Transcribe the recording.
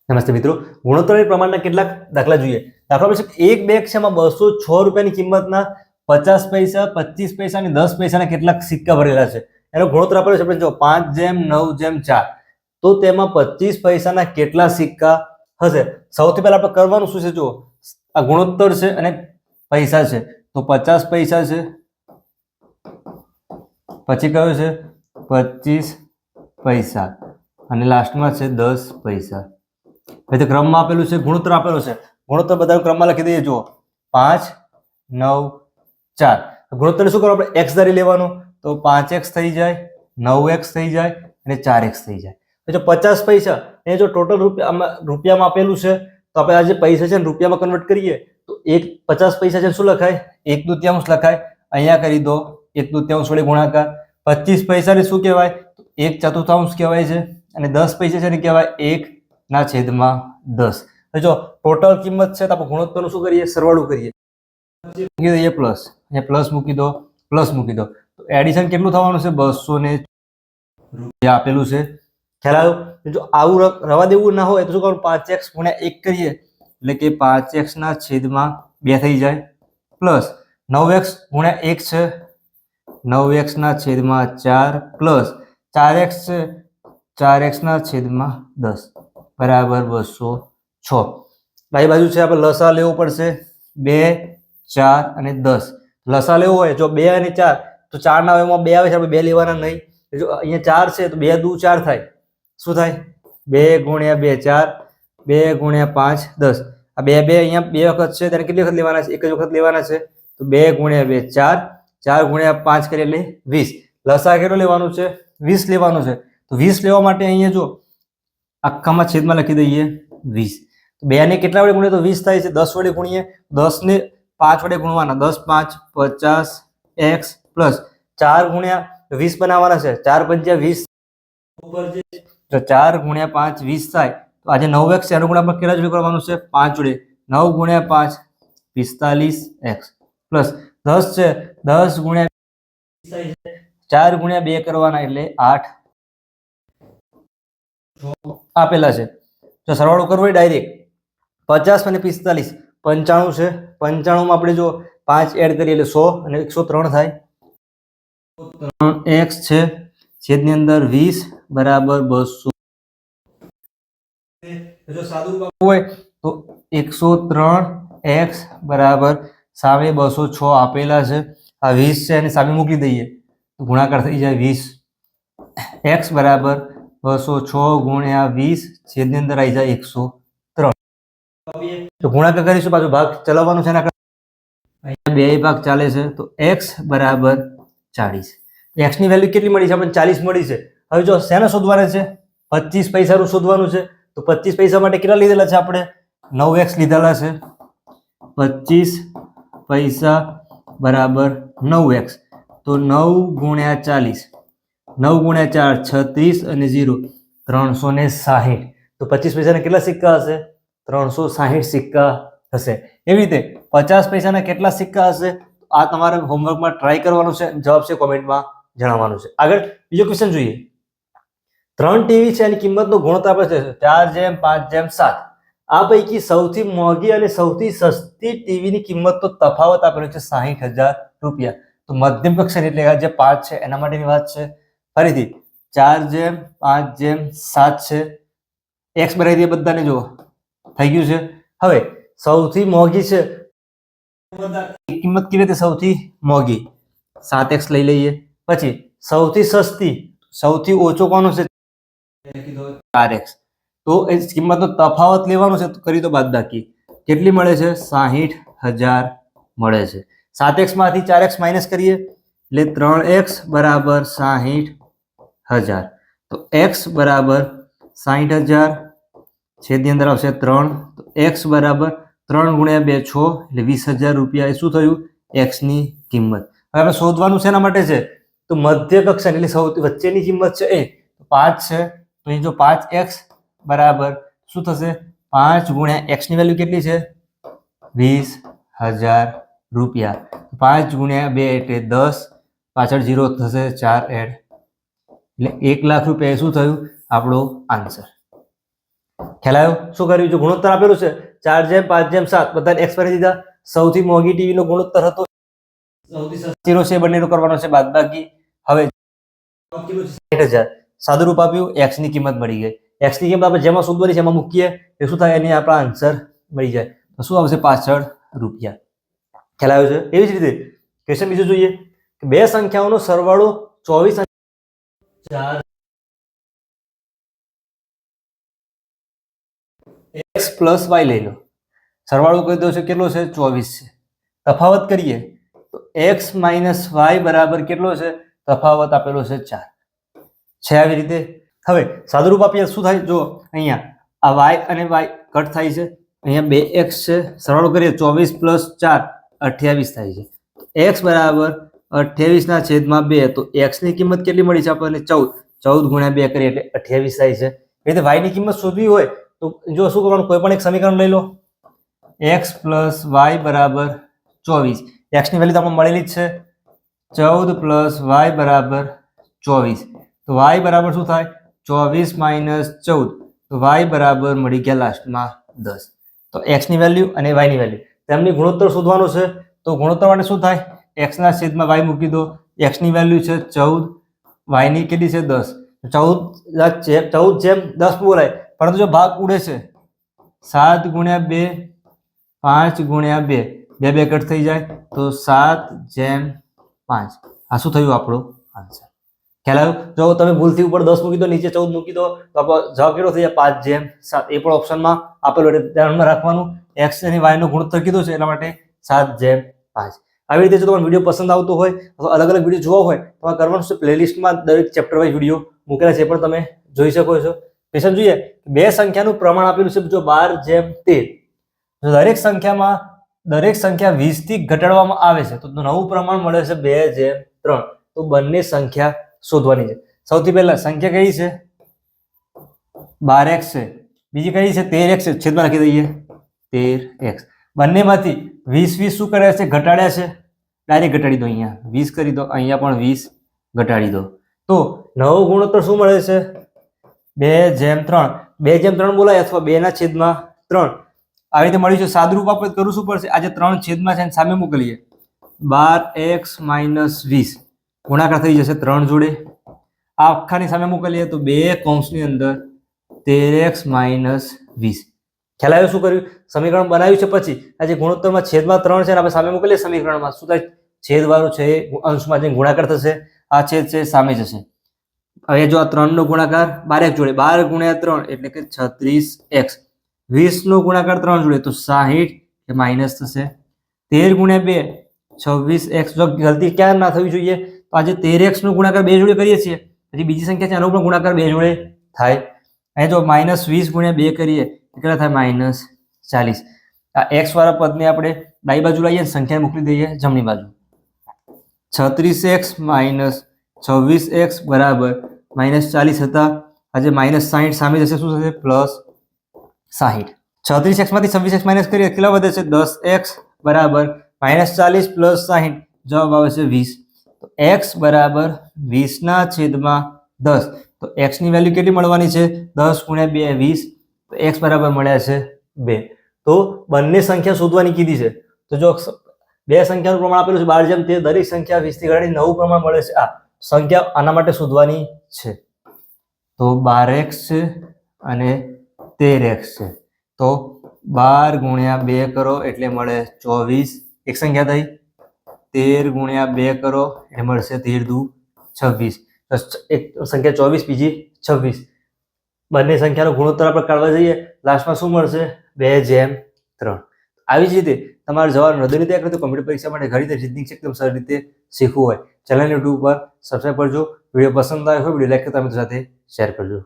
નમસ્તે મિત્રો, ગુણોત્તર પ્રમાણના કેટલાક દાખલા જોઈએ. દાખલા પછી એક બેગ છે, એમાં 206 રૂપિયાની કિંમતના 50 પૈસા, 25 પૈસા અને 10 પૈસાના કેટલાક સિક્કા ભરેલા છે. એનો ગુણોત્તર આપેલો છે. આપણે જો 5:9:4, તો તેમાં 25 પૈસાના કેટલા સિક્કા હશે? સૌથી પહેલા આપણે કરવાનું શું છે, જો આ ગુણોત્તર છે અને પૈસા છે, તો 50 પૈસા છે, પછી કયો છે 25 પૈસા અને લાસ્ટમાં છે 10 પૈસા. હવે ક્રમમાં આપેલું છે, ગુણોત્તર આપેલો છે. ગુણોત્તર બધા ક્રમમાં લખી દઈએ. જુઓ 5, 9, 4. ગુણોત્તર શું કરવું? આપણે x ધારી લેવાનો, તો 5x થઈ જાય, 9x થઈ જાય અને 4x થઈ જાય. જો 50 પૈસા એ જો ટોટલ રૂપિયામાં આપેલું છે, તો આપણે આ જે પૈસા છે ને રૂપિયામાં કન્વર્ટ કરીએ તો 50 પૈસા છે શું લખાય? 1/2 લખાય. અહીંયા કરી દો 1/2 વડે ગુણાકાર. 25 પૈસાને શું કહેવાય? તો 1/4 કહેવાય છે. અને 10 પૈસા છે ને કહેવાય 1/10. જો ટોટલ કિંમત છે, તો આપણે ગુણોત્તરનું શું કરીએ? સરવાળો કરીએ. મૂકી દઈએ પ્લસ, અહીંયા પ્લસ મૂકી દો, પ્લસ મૂકી દો. તો એડિશન કેટલું થવાનું છે? 200 રૂપિયા આપેલું છે. ખ્યાલ આવ્યો? જો આવું રવા દેવું ના હોય તો શું કરવું? 5x × 1 કરીએ એટલે કે 5x/2 થઈ જાય. પ્લસ 9x × 1 છે, 9x/4 પ્લસ 4x છે, 4x/10 બરાબર 206. ડાબી બાજુ છે, આપણે લસા લેવો પડશે. 2, 4 અને 10. લસા લેવો હોય, જો 2 અને 4, તો 4 ના એમાં 2 આવે છે, આપણે 2 લેવાના નહીં. જો અહીંયા 4 છે, તો 2 દુ 4 થાય. શું થાય? 2 × 2 4, 2 × 5 10. આ 2 અહીંયા 2 વખત છે, તેને કેટલી વખત લેવાના છે? એક જ વખત લેવાના છે. તો 2 × 2 4, 4 × 5 કરીએ એટલે 20. લસા કેટલો લેવાનું છે? 20 લેવાનું છે. તો 20 લેવા માટે અહીંયા જો આખામાં છેદમાં લખી દઈએ 20. 2 ને કેટલા વડે ગુણીએ તો 20 થાય છે. 10 વડે ગુણીએ, 10 ને 5 વડે ગુણવાના. 10 5 50x પ્લસ 4 × 20 બનાવવાના છે. 4 × 5 20. જો 4 × 5 20 થાય, તો આજે 9x છે, એનો ગુણાકાર કેટલા જોડે કરવાનું છે? 5 જોડે. 9 × 5 45x પ્લસ 10 છે, 10 × 4 × 2 કરવાના એટલે 8 આપેલા છે. જો સરવાળો કરવો હોય ડાયરેક્ટ 50 અને 45 95 છે. 95 માં આપણે જો 5 એડ કરીએ એટલે 100 અને 103 થાય. 3x છે, છેદની અંદર 20 બરાબર 200. જો સાદું હોય તો 103x બરાબર સામે 206 આપેલા છે. આ 20 છે, અને સામે મૂકી દઈએ તો ગુણાકાર થઈ જાય 20. x બરાબર 206 × 20, છેદની અંદર આવી જાય 103. તો ગુણાકાર કરીશું, પાછું ભાગ ચલાવવાનું છે. અહીંયા 2 ભાગ ચાલે છે, તો x બરાબર 40. x ની વેલ્યુ કેટલી મળી છે? આપણને 40 મળી છે. હવે જો શેને શોધવાના છે? 25 પૈસાનું શોધવાનું છે. તો 25 પૈસા માટે કેટલા લીધેલા છે? આપણે 9x લીધેલા છે. 25 પૈસા બરાબર 9x, તો 9 × 40, 9 × 4 36 અને 0 360. તો 25 પૈસાના કેટલા સિક્કા હશે? 360 સિક્કા હશે. એવી રીતે 50 પૈસાના કેટલા સિક્કા હશે? આ તમારે હોમવર્કમાં ટ્રાય કરવાનું છે. જવાબ છે કોમેન્ટમાં જણાવવાનું છે. આગળ બીજો ક્વેશ્ચન જોઈએ. 3 ટીવી છે, એની કિંમતનો ગુણોત્તર આપે છે 4:5:7. આ પૈકી સૌથી મોંઘી અને સૌથી સસ્તી ટીવીની કિંમતનો તફાવત આપેલો છે 60,000 રૂપિયા. તો મધ્યમ કક્ષાની એટલે જે 5 છે એના માટેની વાત છે. ફરીથી 4:5:7 છે. x બનાવી દઈએ બધાને. જો થઈ ગયું છે. હવે સૌથી મોંઘી છે, કિંમત કેવી રીતે? સૌથી મોંઘી 7x લઈ લઈએ. પછી સૌથી સસ્તી, સૌથી ઓછો કોનો છે? 4x. તો એ કિંમતનો તફાવત લેવાનો છે, તો કરી દો બાદબાકી. કેટલી મળે છે? 60,000 મળે છે. 7x માંથી 4x માઇનસ કરીએ એટલે 3x બરાબર 60,000. તો x બરાબર 60,000, છેદની અંદર આવશે 3. તો x બરાબર 3 × 2 6 એટલે 20,000 રૂપિયા. એ શું થયું? x ની કિંમત. હવે આપણે શોધવાનું શેના માટે છે? તો મધ્ય કક્ષા એટલે સૌથી વચ્ચેની કિંમત છે એ 5 છે. તો અહીં જો 5x બરાબર શું થશે? 5 × x ની વેલ્યુ કેટલી છે? 20,000 રૂપિયા. 5 × 2 એટલે 10, પાછળ 0 થશે, 4 એડ એટલે 1 લાખ રૂપિયા. શું થયું? આપણો આન્સર. ખ્યાલ આવ્યો? શું કર્યું? જો ગુણોત્તર આપેલું છે 4:5:7 બધાને x કરી દીધા. સૌથી મોંઘી ટીવી નો ગુણોત્તર હતો, સૌથી સસ્તીનો છે બંનેનો કરવાનો છે બાદબાકી. હવે 60,000 સાદું રૂપ આપ્યું, x ની કિંમત મળી ગઈ. x ની કિંમત આપણે જેમાં શોધવાની છે એમાં મૂકીએ એ શું થાય, એની આપણા આન્સર મળી જાય. તો શું આવશે? 65 રૂપિયા. ખ્યાલ આવ્યો છે? એવી જ રીતે ક્વેશ્ચન બીજું જોઈએ કે બે સંખ્યાઓનો સરવાળો 24 x પ્લસ y લઈ લો. સરવાળો કહી દો છે કેટલો છે? 24 છે. તફાવત કરીએ તો x માઇનસ y બરાબર કેટલો છે? તફાવત આપેલો છે 4 છે. આવી રીતે હવે સાદુરૂપ આપીએ શું થાય? જો અહીંયા આ y અને y કટ થાય છે, અહીંયા 2x છે, સરવાળો કરીએ 24 પ્લસ 4 28 થાય છે. x બરાબર 28 ના છેદમાં 2. તો x ની કિંમત કેટલી મળી છે આપણને? 14 ગુણ્યા 2 કરીએ એટલે 28 થાય છે. એ રીતે y ની કિંમત શોધવી હોય તો જો શું કરવાનું? કોઈ પણ એક સમીકરણ લઈ લો. x પ્લસ y બરાબર 24. x ની વેલ્યુ તો આપણે મળેલી જ છે, 14 પ્લસ y બરાબર 24. તો y બરાબર શું થાય? 24 માઇનસ 14. તો y બરાબર મળી ગયા લાસ્ટમાં 10. તો x ની વેલ્યુ અને y ની વેલ્યુ તેમની ગુણોત્તર શોધવાનો છે. તો ગુણોત્તર માટે શું થાય? x ના છેદમાં y મૂકી દો. x ની વેલ્યુ છે 14, y ની કેટલી છે? 10. 14:10 બોલાય, પરંતુ જો ભાગ ઉડે છે 7 ગુણ્યા 2, 5 ગુણ્યા 2, 2 કટ થઈ જાય તો 7/5. આ શું થયું? આપણો આન્સર. ખ્યાલ આવ્યો? જો તમે ભૂલથી ઉપર 10 મૂકી દો, નીચે 14 મૂકી દો તો આપણો જવાબ કેટલો થઈ જાય? 5/7. એ પણ ઓપ્શનમાં આપેલું એટલે ધ્યાનમાં રાખવાનું. x અને y નો ગુણોત્તર કીધું છે એટલા માટે 7/5. આવી રીતે જો તમારો વિડીયો પસંદ આવતો હોય અથવા અલગ અલગ વિડીયો જોવા હોય તો કરવાનું છે પ્લેલિસ્ટમાં દરેક ચેપ્ટર વાઇઝ વિડીયો મૂકેલા છે, પણ તમે જોઈ શકો છો. ક્વેશ્ચન જોઈએ, બે સંખ્યાનું પ્રમાણ આપેલું છે જો 12/13. જો દરેક સંખ્યા 20 થી ઘટાડવામાં આવે છે તો નવું પ્રમાણ મળે છે 2/3. તો બંને સંખ્યા શોધવાની છે. સૌથી પહેલા સંખ્યા કઈ છે? 12x છે. બીજી કઈ છે? 13x છે. છેદમાં લખી દઈએ 13x. બંનેમાંથી 20 શું કર્યા છે? ઘટાડ્યા છે. ડાયરેક્ટ ઘટાડી દો. અહીંયા 20 કરી દો, અહીંયા પણ 20 ઘટાડી દો. તો નવો ગુણોત્તર શું મળે છે? 2/3. 2/3 બોલાય અથવા 2/3. આવી રીતે મળ્યું છે. સાદુરૂપ આપણે કરવું શું પડશે? આજે 3 છેદમાં છે સામે મોકલીએ. 12x માઇનસ 20 ગુણાકાર થઈ જશે 3 જોડે. આ આખાની સામે મોકલીએ તો 2 કૌંસની અંદર 13x માઇનસ 20. ખ્યાલ આવ્યો? શું કર્યું? સમીકરણ બનાવ્યું છે, પછી આજે ગુણોત્તરમાં છેદમાં 3 છે આપણે સામે મોકલીએ સમીકરણમાં શું થાય? છેદવાળું છે અંશમાં જઈને ગુણાકાર થશે. આ છેદ છે સામે જશે. હવે જો આ 3 નો ગુણાકાર 12x જોડે, 12 ગુણ્યા 3 એટલે કે 36x. 20 નો ગુણાકાર 3 જોડે તો 60 એ માઇનસ થશે. 13 ગુણ્યા 2 26x. જો ગલતી ક્યાં ના થવી જોઈએ? તો આજે 13x નો ગુણાકાર 2 જોડે કરીએ છીએ, પછી બીજી સંખ્યા છે એનો પણ ગુણાકાર 2 જોડે થાય. અહીં જો -20 ગુણ્યા 2 કરીએ કેટલા થાય? -40. આ x વાળા પદને આપણે ડાબી બાજુ લઈએ, સંખ્યા મોકલી દઈએ જમણી બાજુ. 36x માઇનસ 26x બરાબર -40 હતા. આજે -60 સામે જશે, શું થશે? +60. 36x માંથી 26x માઇનસ કરીએ કેટલા વધે છે? 10x બરાબર -40 + 60 જવાબ આવે છે 20. તો x બરાબર 20/10. તો x ની વેલ્યુ કેટલી મળવાની છે? 10 ગુણ્યા 2 20. તો x બરાબર મળ્યા છે 2. તો બંને સંખ્યા શોધવાની કીધી છે. તો જો બે સંખ્યાનું પ્રમાણ આપેલું છે 12/13. દરેક સંખ્યા 20 થી ઘટાડી નવું પ્રમાણ મળે છે. આ સંખ્યા આના માટે શોધવાની છે. તો 12x છે અને 13x છે. તો 12 ગુણ્યા 2 કરો એટલે મળે 24. એક સંખ્યા થઈ. 13 ગુણ્યા 2 કરો એટલે મળશે 13 દુ 26. એક સંખ્યા 24, બીજી 26. બંને સંખ્યાનો ગુણોત્તર આપણે કાઢવા જઈએ લાસ્ટમાં શું મળશે? 2/3. આવી જ રીતે તમારે જવાબ નોંધણી તૈયાર કરો. કોમ્પ્યુટર પરીક્ષા માટે ઘણી રીતે રીતની એકદમ સરળ રીતે શીખવું હોય ચેનલ યુટ્યુબ પર સબસ્ક્રાઈબ કરજો. વિડીયો પસંદ આવ્યો હોય વિડીયો લાઈક કરતા મિત્રો સાથે શેર કરજો.